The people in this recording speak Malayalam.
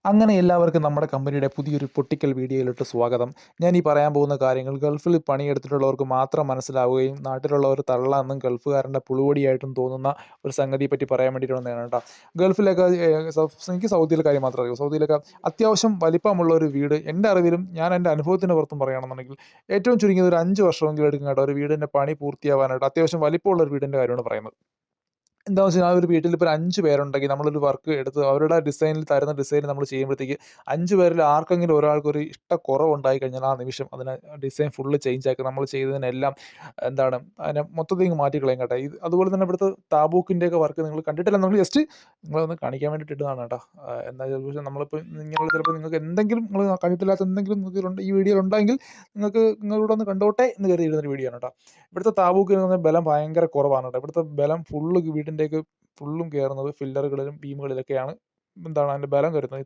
അങ്ങനെ എല്ലാവർക്കും നമ്മുടെ കമ്പനിയുടെ പുതിയൊരു പൊട്ടിക്കൽ വീഡിയോയിലോട്ട് സ്വാഗതം. ഞാൻ ഈ പറയാൻ പോകുന്ന കാര്യങ്ങൾ ഗൾഫിൽ പണിയെടുത്തിട്ടുള്ളവർക്ക് മാത്രം മനസ്സിലാവുകയും നാട്ടിലുള്ളവർ തള്ളാന്നും ഗൾഫുകാരൻ്റെ പുളുവടിയായിട്ടും തോന്നുന്ന ഒരു സംഗതിയെ പറ്റി പറയാൻ വേണ്ടിയിട്ട് വന്നതാണ് കേട്ടോ. ഗൾഫിലൊക്കെ എനിക്ക് സൗദിയിലെ കാര്യം മാത്രമേ അറിയൂ. സൗദിയിലൊക്കെ അത്യാവശ്യം വലിപ്പമുള്ള ഒരു വീട് എൻ്റെ അറിവിലും ഞാൻ എൻ്റെ അനുഭവത്തിൻ്റെ പുറത്തും പറയുകയാണെന്നുണ്ടെങ്കിൽ ഏറ്റവും ചുരുങ്ങിയത് ഒരു 5 വർഷമെങ്കിലും എടുക്കും കേട്ടോ ഒരു വീടിൻ്റെ പണി പൂർത്തിയാവാനായിട്ട്. അത്യാവശ്യം വലിപ്പമുള്ള ഒരു വീടിൻ്റെ കാര്യമാണ് പറയുന്നത്. എന്താന്ന് വെച്ചാൽ ആ ഒരു വീട്ടിൽ ഇപ്പോൾ ഒരു 5 പേരുണ്ടെങ്കിൽ നമ്മളൊരു വർക്ക് എടുത്ത് അവരുടെ ഡിസൈനിൽ തരുന്ന ഡിസൈൻ നമ്മൾ ചെയ്യുമ്പോഴത്തേക്ക് 5 പേരിൽ ആർക്കെങ്കിലും ഒരാൾക്ക് ഒരു ഇഷ്ടക്കുറവുണ്ടായി കഴിഞ്ഞാൽ ആ നിമിഷം അതിനെ ഡിസൈൻ ഫുള്ള് ചേഞ്ച് ആക്കി നമ്മൾ ചെയ്തതിനെല്ലാം എന്താണ് അതിനെ മൊത്തത്തിൽ ഇങ്ങ് മാറ്റിക്കളയും കേട്ടോ. അതുപോലെ തന്നെ ഇവിടുത്തെ താബൂക്കിൻ്റെയൊക്കെ വർക്ക് നിങ്ങൾ കണ്ടിട്ടില്ല നമ്മൾ ജസ്റ്റ് നിങ്ങളൊന്ന് കാണിക്കാൻ വേണ്ടിയിട്ട് ഇട്ടതാണ് കേട്ടോ. എന്നാൽ ചിലപ്പോൾ നമ്മളിപ്പോൾ ഇങ്ങനെയുള്ള ചിലപ്പോൾ നിങ്ങൾക്ക് എന്തെങ്കിലും നിങ്ങൾ കണ്ടിട്ടില്ലാത്ത എന്തെങ്കിലും നിങ്ങൾക്ക് ഈ വീഡിയോയിൽ ഉണ്ടെങ്കിൽ നിങ്ങളൂടെ ഒന്ന് കണ്ടോട്ടെ എന്ന് കരുതി ഇടുന്നൊരു വീഡിയോ ആണ് കേട്ടോ. ഇവിടുത്തെ താബൂക്കിന് പറഞ്ഞാൽ ബലം ഭയങ്കര കുറവാണ് കേട്ടോ. ഇവിടുത്തെ ബലം ഫുള്ള് വീടിൻ്റെയൊക്കെ ഫുള്ളും കയറുന്നത് ഫില്ലറുകളിലും ബീമുകളിലൊക്കെയാണ്. എന്താണ് അതിൻ്റെ ബലം കയറുന്നത്.